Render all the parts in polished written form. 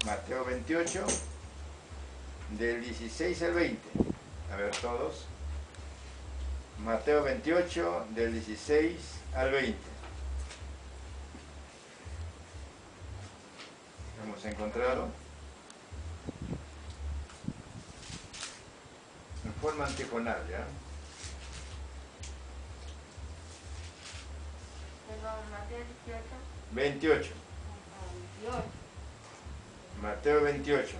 Mateo 28, del 16 al 20. A ver todos. Mateo 28, del 16 al 20. ¿Hemos encontrado? En forma antifonal, ¿ya? Mateo 18. 28. Mateo 28,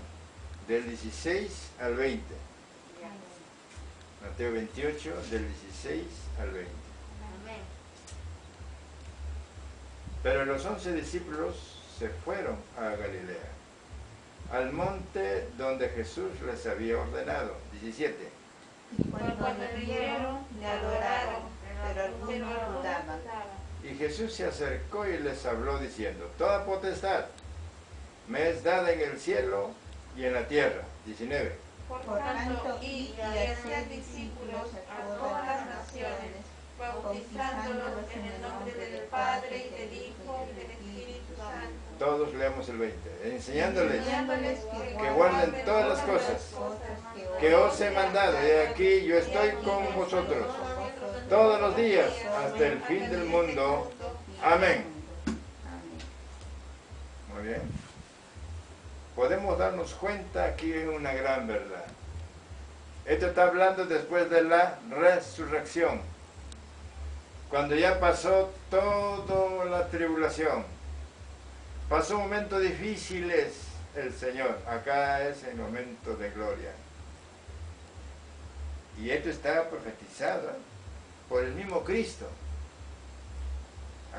del 16 al 20. Mateo 28, del 16 al 20. Amén. Pero los 11 discípulos se fueron a Galilea, al monte donde Jesús les había ordenado. 17. Y cuando le vieron, le adoraron, pero algunos dudaban. Y Jesús se acercó y les habló diciendo: toda potestad me es dada en el cielo y en la tierra. 19. Por tanto, id y haced discípulos a todas las naciones, bautizándolos en el nombre del Padre, y del Hijo, y del Espíritu Santo. Todos leamos el 20. Enseñándoles Que guarden todas las cosas que os he mandado. Y aquí yo estoy con vosotros todos los días hasta el fin del mundo. Amén. Muy bien. Podemos darnos cuenta aquí en una gran verdad. Esto está hablando después de la resurrección. Cuando ya pasó toda la tribulación. Pasó momentos difíciles el Señor. Acá es el momento de gloria. Y esto está profetizado por el mismo Cristo.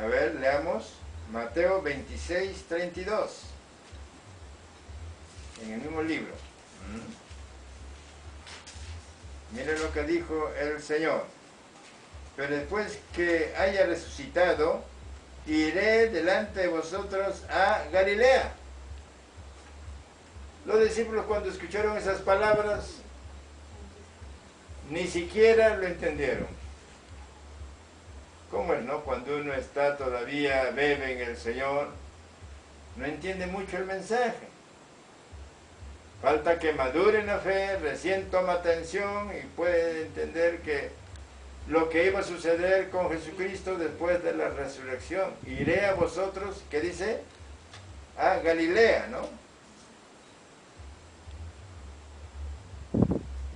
A ver, leamos Mateo 26, 32. En el mismo libro. Miren lo que dijo el Señor. Pero después que haya resucitado, iré delante de vosotros a Galilea. Los discípulos, cuando escucharon esas palabras, ni siquiera lo entendieron. ¿Cómo es, no? Cuando uno está todavía bebe en el Señor, no entiende mucho el mensaje. Falta que madure en la fe, recién toma atención y puede entender que lo que iba a suceder con Jesucristo después de la resurrección. Iré a vosotros, ¿qué dice? A Galilea, ¿no?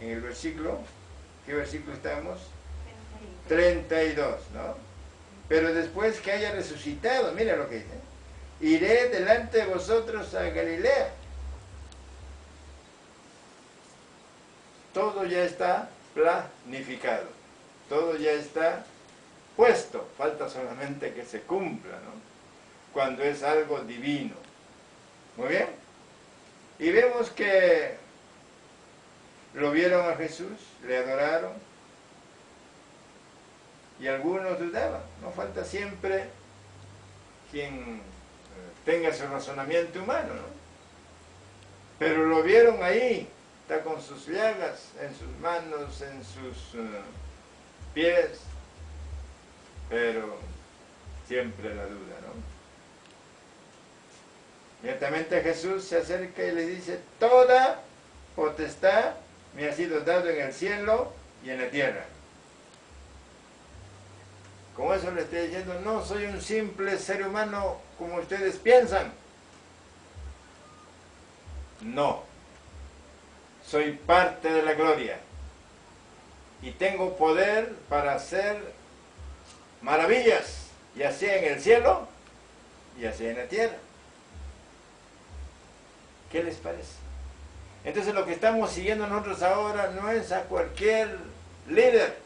En el versículo, ¿qué versículo estamos? 32, ¿no? Pero después que haya resucitado, mira lo que dice. Iré delante de vosotros a Galilea. Todo ya está planificado. Todo ya está puesto. Falta solamente que se cumpla, ¿no? Cuando es algo divino. Muy bien. Y vemos que lo vieron a Jesús, le adoraron. Y algunos dudaban. No falta siempre quien tenga su razonamiento humano, ¿no? Pero lo vieron ahí. Está con sus llagas en sus manos, en sus pies, pero siempre la duda, ¿no? Inmediatamente Jesús se acerca y le dice: toda potestad me ha sido dado en el cielo y en la tierra. Con eso le estoy diciendo: no soy un simple ser humano como ustedes piensan. No. Soy parte de la gloria y tengo poder para hacer maravillas, ya sea en el cielo, ya sea en la tierra. ¿Qué les parece? Entonces lo que estamos siguiendo nosotros ahora no es a cualquier líder,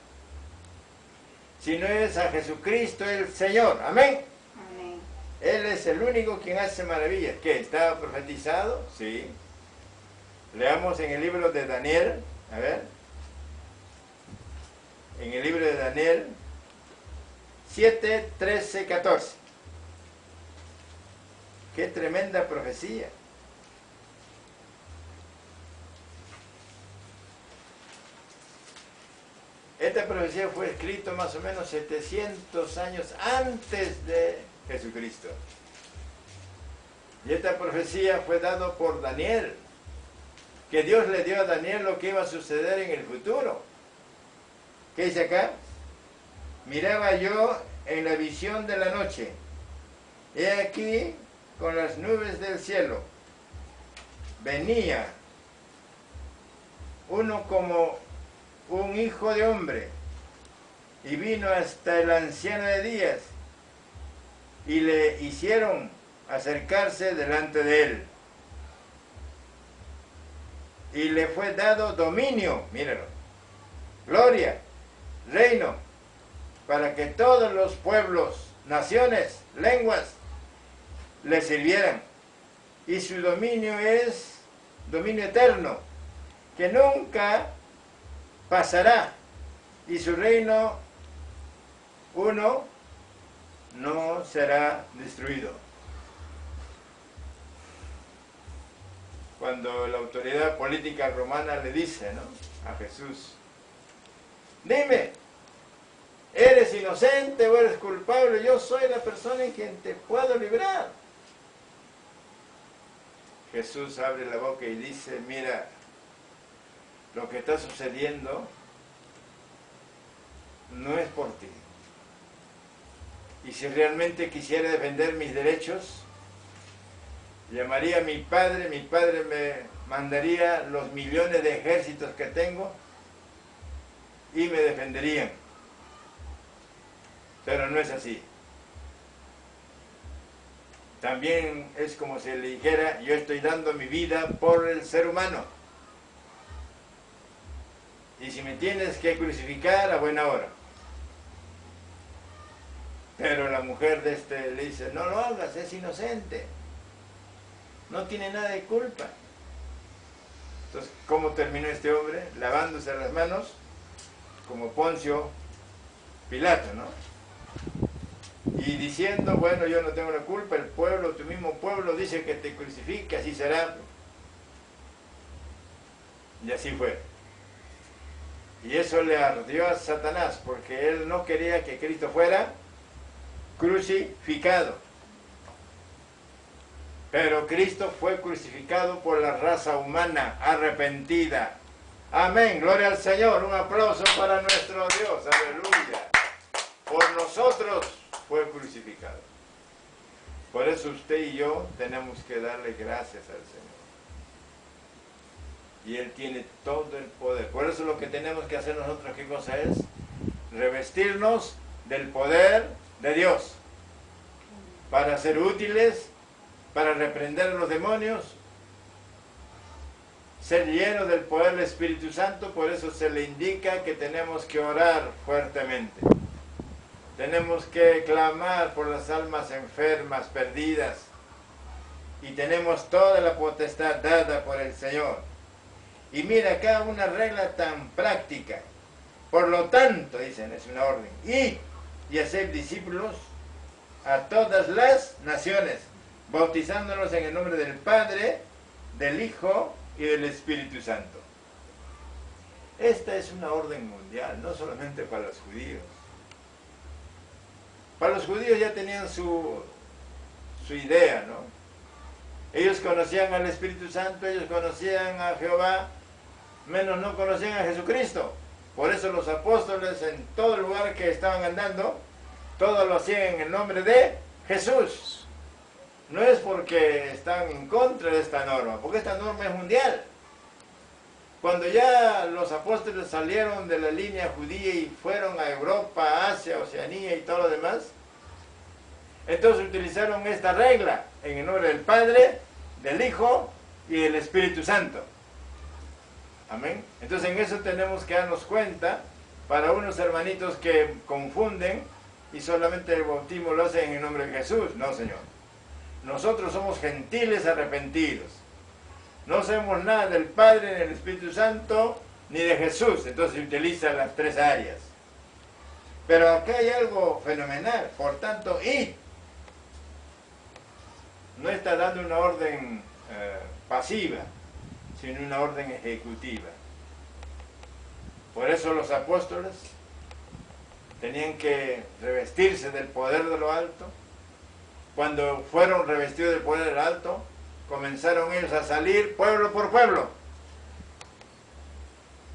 sino es a Jesucristo el Señor. Amén. Amén. Él es el único quien hace maravillas. ¿Qué? ¿Está profetizado? Sí. Leamos en el libro de Daniel, a ver, en el libro de Daniel 7, 13, 14. ¡Qué tremenda profecía! Esta profecía fue escrita más o menos 700 años antes de Jesucristo. Y esta profecía fue dada por Daniel, que Dios le dio a Daniel lo que iba a suceder en el futuro. ¿Qué dice acá? Miraba yo en la visión de la noche, he aquí con las nubes del cielo, venía uno como un hijo de hombre, y vino hasta el anciano de días, y le hicieron acercarse delante de él. Y le fue dado dominio, míralo, gloria, reino, para que todos los pueblos, naciones, lenguas, le sirvieran. Y su dominio es dominio eterno, que nunca pasará. Y su reino, uno, no será destruido. Cuando la autoridad política romana le dice, ¿no?, a Jesús, dime, ¿eres inocente o eres culpable? Yo soy la persona en quien te puedo librar. Jesús abre la boca y dice, mira, lo que está sucediendo no es por ti. Y si realmente quisiera defender mis derechos, llamaría a mi padre me mandaría los millones de ejércitos que tengo y me defenderían. Pero no es así. También es como si le dijera, yo estoy dando mi vida por el ser humano. Y si me tienes que crucificar, a buena hora. Pero la mujer de este le dice, no lo hagas, es inocente. No tiene nada de culpa. Entonces, ¿cómo terminó este hombre? Lavándose las manos, como Poncio Pilato, ¿no? Y diciendo, bueno, yo no tengo la culpa, el pueblo, tu mismo pueblo dice que te crucifique, así será. Y así fue. Y eso le ardió a Satanás, porque él no quería que Cristo fuera crucificado. Pero Cristo fue crucificado por la raza humana arrepentida. Amén, gloria al Señor, un aplauso para nuestro Dios, aleluya. Por nosotros fue crucificado. Por eso usted y yo tenemos que darle gracias al Señor. Y Él tiene todo el poder. Por eso lo que tenemos que hacer nosotros, ¿qué cosa es? Revestirnos del poder de Dios. Para ser útiles, para reprender a los demonios, ser llenos del poder del Espíritu Santo. Por eso se le indica que tenemos que orar fuertemente. Tenemos que clamar por las almas enfermas, perdidas. Y tenemos toda la potestad dada por el Señor. Y mira acá una regla tan práctica. Por lo tanto, dicen, es una orden. Y hacer discípulos a todas las naciones, bautizándolos en el nombre del Padre, del Hijo y del Espíritu Santo. Esta es una orden mundial, no solamente para los judíos. Para los judíos ya tenían su idea, ¿no? Ellos conocían al Espíritu Santo, ellos conocían a Jehová, menos no conocían a Jesucristo. Por eso los apóstoles en todo lugar que estaban andando, todo lo hacían en el nombre de Jesús. No es porque están en contra de esta norma, porque esta norma es mundial. Cuando ya los apóstoles salieron de la línea judía y fueron a Europa, Asia, Oceanía y todo lo demás, entonces utilizaron esta regla en el nombre del Padre, del Hijo y del Espíritu Santo. Amén. Entonces en eso tenemos que darnos cuenta, para unos hermanitos que confunden y solamente el bautismo lo hacen en el nombre de Jesús. No, Señor. Nosotros somos gentiles arrepentidos. No sabemos nada del Padre, ni del Espíritu Santo, ni de Jesús. Entonces se utilizan las tres áreas. Pero acá hay algo fenomenal. Por tanto, id. No está dando una orden pasiva, sino una orden ejecutiva. Por eso los apóstoles tenían que revestirse del poder de lo alto cuando fueron revestidos del poder del alto, comenzaron ellos a salir pueblo por pueblo.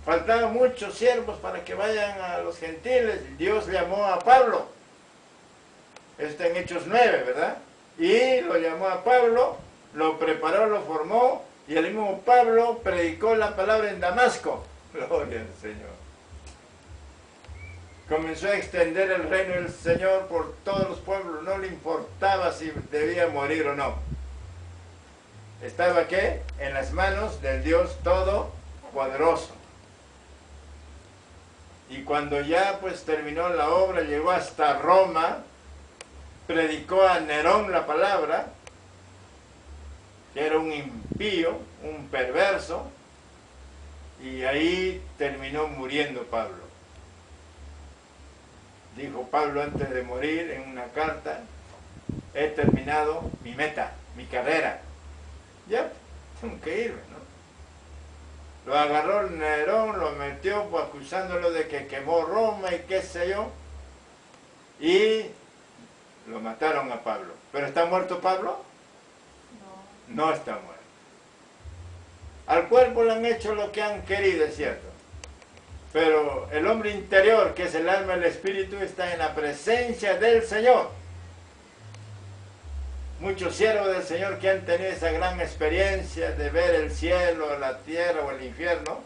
Faltaban muchos siervos para que vayan a los gentiles. Dios llamó a Pablo. Está en Hechos 9, ¿verdad? Y lo llamó a Pablo, lo preparó, lo formó, y el mismo Pablo predicó la palabra en Damasco. Gloria al Señor. Comenzó a extender el reino del Señor por todos los pueblos. No le importaba si debía morir o no. ¿Estaba qué? En las manos del Dios Todopoderoso. Y cuando ya pues terminó la obra, llegó hasta Roma, predicó a Nerón la palabra, que era un impío, un perverso, y ahí terminó muriendo Pablo. Dijo Pablo antes de morir en una carta: he terminado mi meta, mi carrera. Ya, tengo que irme, ¿no? Lo agarró Nerón, lo metió acusándolo de que quemó Roma y qué sé yo, y lo mataron a Pablo. ¿Pero está muerto Pablo? No. No está muerto. Al cuerpo le han hecho lo que han querido, es cierto. Pero el hombre interior, que es el alma y el espíritu, está en la presencia del Señor. Muchos siervos del Señor que han tenido esa gran experiencia de ver el cielo, la tierra o el infierno,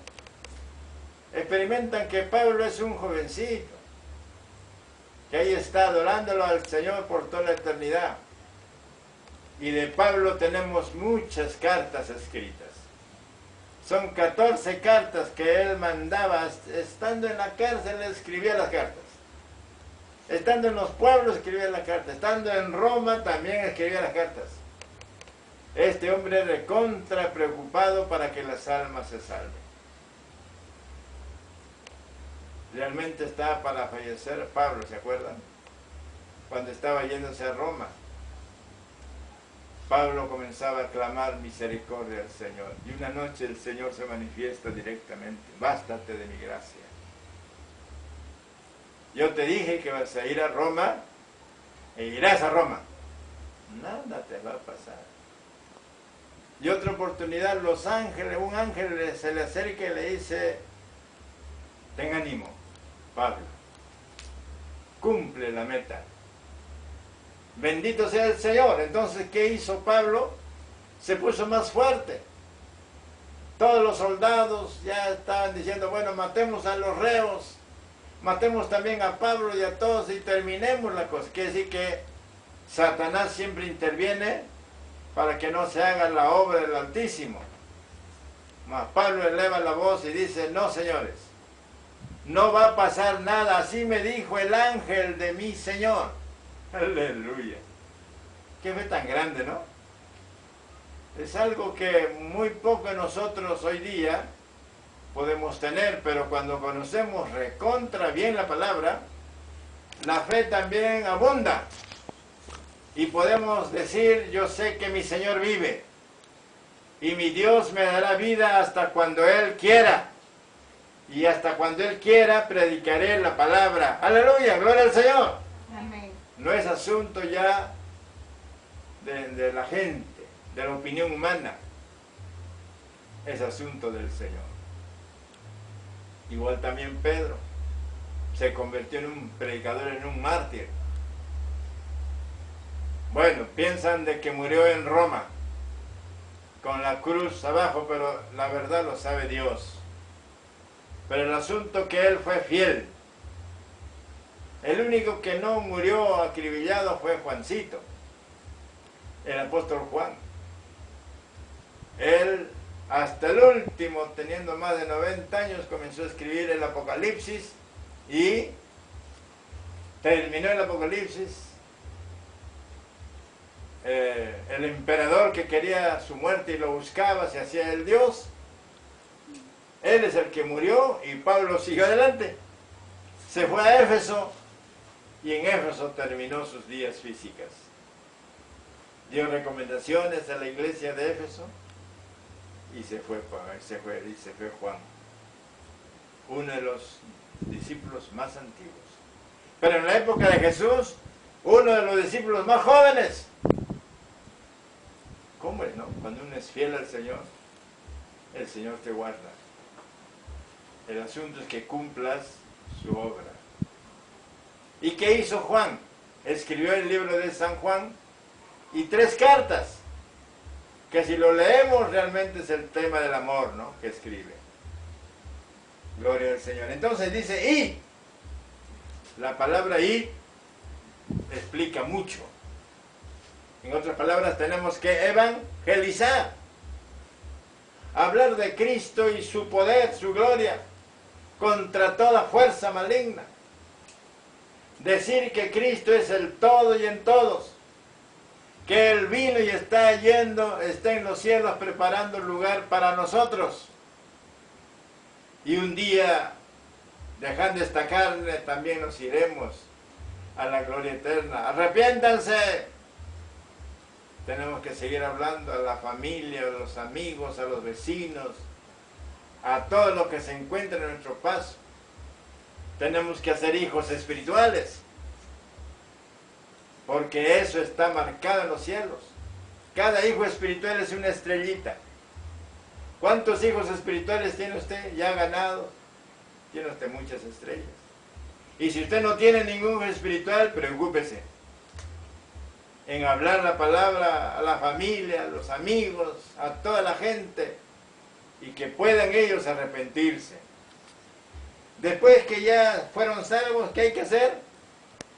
experimentan que Pablo es un jovencito, que ahí está adorándolo al Señor por toda la eternidad. Y de Pablo tenemos muchas cartas escritas. Son 14 cartas que él mandaba. Estando en la cárcel, él escribía las cartas. Estando en los pueblos, escribía las cartas. Estando en Roma, también escribía las cartas. Este hombre recontra preocupado para que las almas se salven. Realmente estaba para fallecer Pablo, ¿se acuerdan? Cuando estaba yéndose a Roma, Pablo comenzaba a clamar misericordia al Señor. Y una noche el Señor se manifiesta directamente: bástate de mi gracia. Yo te dije que vas a ir a Roma, e irás a Roma. Nada te va a pasar. Y otra oportunidad, los ángeles, un ángel se le acerca y le dice: ten ánimo, Pablo, cumple la meta. Bendito sea el Señor. Entonces, ¿qué hizo Pablo? Se puso más fuerte. Todos los soldados ya estaban diciendo: bueno, matemos a los reos, matemos también a Pablo y a todos y terminemos la cosa. Quiere decir que Satanás siempre interviene para que no se haga la obra del Altísimo. Mas Pablo eleva la voz y dice: no, señores, no va a pasar nada. Así me dijo el ángel de mi Señor. Aleluya. Qué fe tan grande, ¿no? Es algo que muy poco de nosotros hoy día podemos tener, pero cuando conocemos recontra bien la palabra, la fe también abunda. Y podemos decir: yo sé que mi Señor vive, y mi Dios me dará vida hasta cuando Él quiera. Y hasta cuando Él quiera predicaré la palabra. Aleluya, gloria al Señor. Amén. No es asunto ya de la gente, de la opinión humana. Es asunto del Señor. Igual también Pedro se convirtió en un predicador, en un mártir. Bueno, piensan de que murió en Roma con la cruz abajo, pero la verdad lo sabe Dios. Pero el asunto que él fue fiel. El único que no murió acribillado fue Juancito, el apóstol Juan. Él, hasta el último, teniendo más de 90 años, comenzó a escribir el Apocalipsis y terminó el Apocalipsis. El emperador que quería su muerte y lo buscaba, se hacía el Dios. Él es el que murió y Pablo siguió adelante. Se fue a Éfeso y en Éfeso terminó sus días físicas. Dio recomendaciones a la iglesia de Éfeso y se fue Juan, uno de los discípulos más antiguos. Pero en la época de Jesús uno de los discípulos más jóvenes. ¿Cómo es, no? Cuando uno es fiel al Señor, el Señor te guarda. El asunto es que cumplas su obra. ¿Y qué hizo Juan? Escribió el libro de San Juan y 3 cartas, que si lo leemos realmente es el tema del amor, ¿no?, que escribe. Gloria al Señor. Entonces dice y. La palabra y explica mucho. En otras palabras, tenemos que evangelizar. Hablar de Cristo y su poder, su gloria, contra toda fuerza maligna. Decir que Cristo es el todo y en todos. Que Él vino y está yendo, está en los cielos preparando un lugar para nosotros. Y un día, dejando esta carne, también nos iremos a la gloria eterna. ¡Arrepiéntanse! Tenemos que seguir hablando a la familia, a los amigos, a los vecinos, a todos los que se encuentran en nuestro paso. Tenemos que hacer hijos espirituales, porque eso está marcado en los cielos. Cada hijo espiritual es una estrellita. ¿Cuántos hijos espirituales tiene usted ya ganado? Tiene usted muchas estrellas. Y si usted no tiene ningún hijo espiritual, preocúpese en hablar la palabra a la familia, a los amigos, a toda la gente, y que puedan ellos arrepentirse. Después que ya fueron salvos, ¿qué hay que hacer?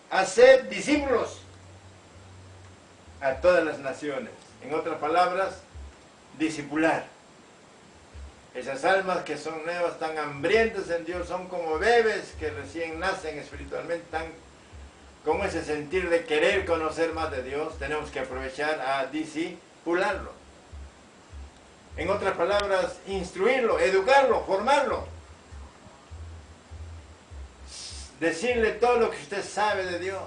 Hacer discípulos a todas las naciones. En otras palabras, discipular. Esas almas que son nuevas, tan hambrientas en Dios, son como bebés que recién nacen espiritualmente, tan con ese sentir de querer conocer más de Dios. Tenemos que aprovechar a discipularlo. En otras palabras, instruirlo, educarlo, formarlo. Decirle todo lo que usted sabe de Dios.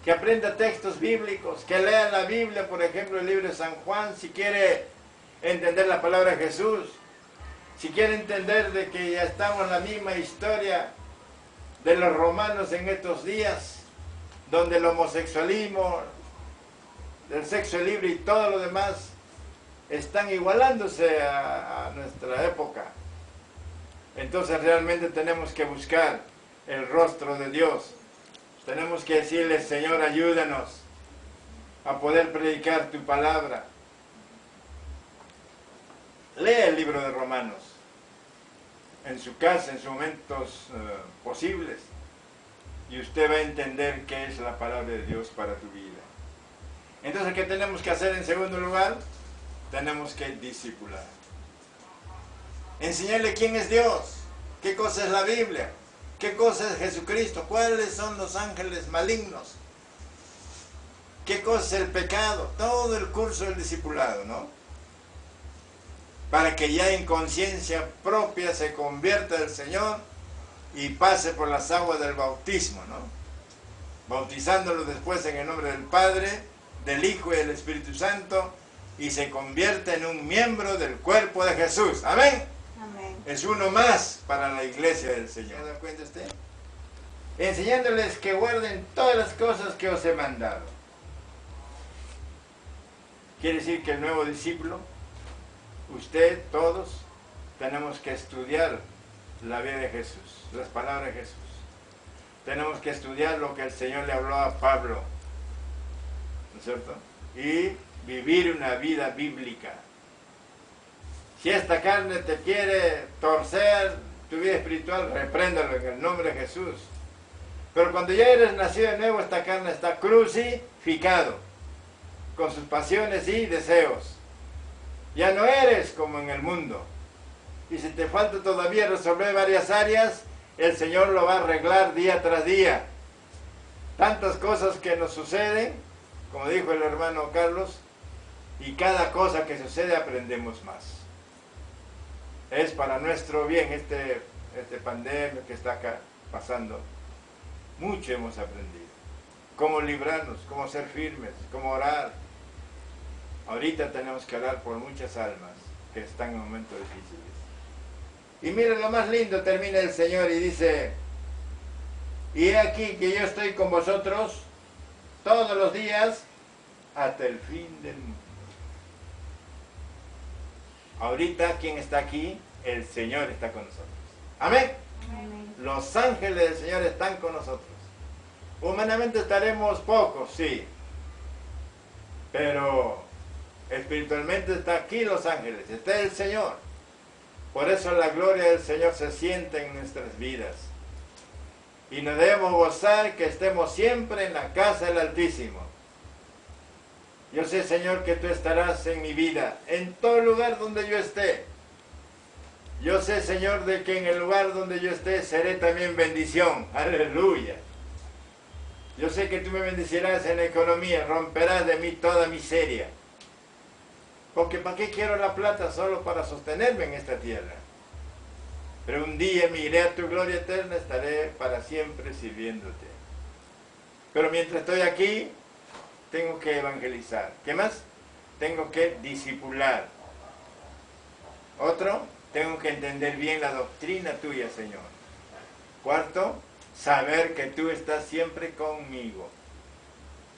Que aprenda textos bíblicos, que lea la Biblia, por ejemplo, el libro de San Juan, si quiere entender la palabra de Jesús, si quiere entender de que ya estamos en la misma historia de los romanos en estos días, donde el homosexualismo, el sexo libre y todo lo demás están igualándose a nuestra época. Entonces realmente tenemos que buscar el rostro de Dios. Tenemos que decirle: Señor, ayúdanos a poder predicar tu palabra. Lea el libro de Romanos en su casa, en sus momentos posibles, y usted va a entender qué es la palabra de Dios para tu vida. Entonces, ¿qué tenemos que hacer en segundo lugar? Tenemos que discipular. Enseñarle quién es Dios, qué cosa es la Biblia, qué cosa es Jesucristo, cuáles son los ángeles malignos, qué cosa es el pecado, todo el curso del discipulado, ¿no? Para que ya en conciencia propia se convierta el Señor y pase por las aguas del bautismo, ¿no? Bautizándolo después en el nombre del Padre, del Hijo y del Espíritu Santo, y se convierte en un miembro del cuerpo de Jesús. Amén. Amén. Es uno más para la iglesia del Señor. ¿Se da cuenta usted? Enseñándoles que guarden todas las cosas que os he mandado. Quiere decir que el nuevo discípulo, usted, todos, tenemos que estudiar la vida de Jesús, las palabras de Jesús. Tenemos que estudiar lo que el Señor le habló a Pablo, ¿no es cierto? Y vivir una vida bíblica. Si esta carne te quiere torcer tu vida espiritual, repréndalo en el nombre de Jesús. Pero cuando ya eres nacido de nuevo, esta carne está crucificado con sus pasiones y deseos. Ya no eres como en el mundo. Y si te falta todavía resolver varias áreas, el Señor lo va a arreglar día tras día. Tantas cosas que nos suceden, como dijo el hermano Carlos, y cada cosa que sucede aprendemos más. Es para nuestro bien este pandemia que está acá pasando. Mucho hemos aprendido. Cómo librarnos, cómo ser firmes, cómo orar. Ahorita tenemos que orar por muchas almas que están en momentos difíciles. Y miren lo más lindo, termina el Señor y dice: Y he aquí que yo estoy con vosotros todos los días hasta el fin del mundo. Ahorita, ¿quién está aquí? El Señor está con nosotros. Amén. Amén. Los ángeles del Señor están con nosotros. Humanamente estaremos pocos, sí. Pero espiritualmente está aquí los ángeles, está el Señor. Por eso la gloria del Señor se siente en nuestras vidas. Y nos debemos gozar que estemos siempre en la casa del Altísimo. Yo sé, Señor, que tú estarás en mi vida, en todo lugar donde yo esté. Yo sé, Señor, de que en el lugar donde yo esté seré también bendición. Aleluya. Yo sé que tú me bendecirás en la economía, romperás de mí toda miseria. Porque ¿para qué quiero la plata? Solo para sostenerme en esta tierra. Pero un día me iré a tu gloria eterna, estaré para siempre sirviéndote. Pero mientras estoy aquí, tengo que evangelizar. ¿Qué más? Tengo que discipular. Otro, tengo que entender bien la doctrina tuya, Señor. Cuarto, saber que tú estás siempre conmigo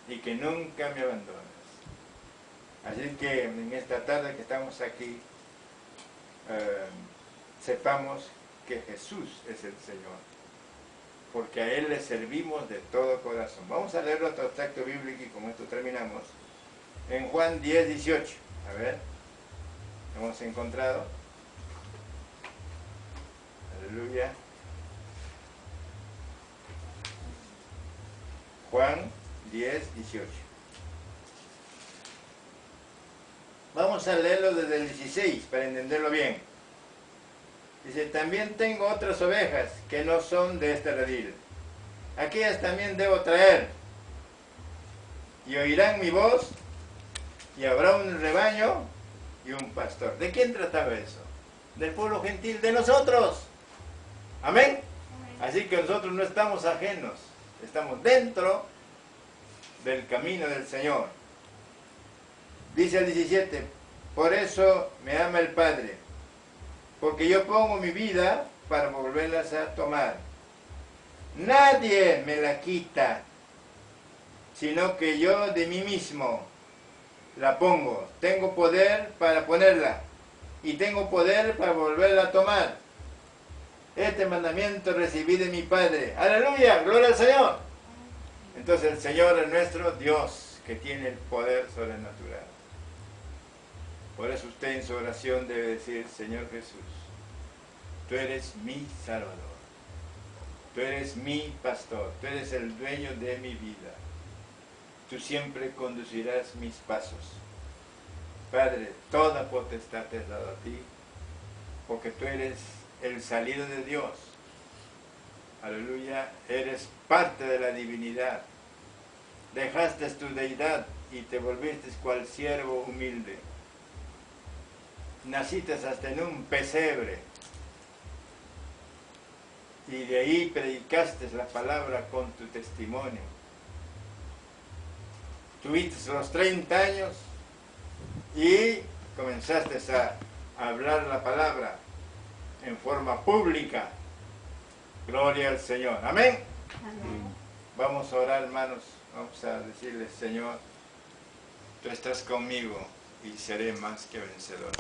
y que nunca me abandonas. Así que en esta tarde que estamos aquí, sepamos que Jesús es el Señor, porque a Él le servimos de todo corazón. Vamos a leer otro texto bíblico y con esto terminamos. En Juan 10, 18. A ver, hemos encontrado. Aleluya. Juan 10, 18. Vamos a leerlo desde el 16 para entenderlo bien. Dice, también tengo otras ovejas que no son de este redil. Aquellas también debo traer. Y oirán mi voz, y habrá un rebaño y un pastor. ¿De quién trataba eso? Del pueblo gentil, de nosotros. Amén. Así que nosotros no estamos ajenos, estamos dentro del camino del Señor. Dice el 17, por eso me ama el Padre, porque yo pongo mi vida para volverlas a tomar. Nadie me la quita, sino que yo de mí mismo la pongo. Tengo poder para ponerla y tengo poder para volverla a tomar. Este mandamiento recibí de mi Padre. ¡Aleluya! ¡Gloria al Señor! Entonces el Señor es nuestro Dios, que tiene el poder sobrenatural. Por eso usted en su oración debe decir, Señor Jesús, tú eres mi Salvador, tú eres mi pastor, tú eres el dueño de mi vida. Tú siempre conducirás mis pasos. Padre, toda potestad te he dado a ti, porque tú eres el salido de Dios. Aleluya, eres parte de la divinidad. Dejaste tu deidad y te volviste cual siervo humilde. Naciste hasta en un pesebre. Y de ahí predicaste la palabra con tu testimonio. Tuviste los 30 años y comenzaste a hablar la palabra en forma pública. Gloria al Señor. Amén. Amén. Vamos a orar, hermanos. Vamos a decirle, Señor, tú estás conmigo y seré más que vencedor.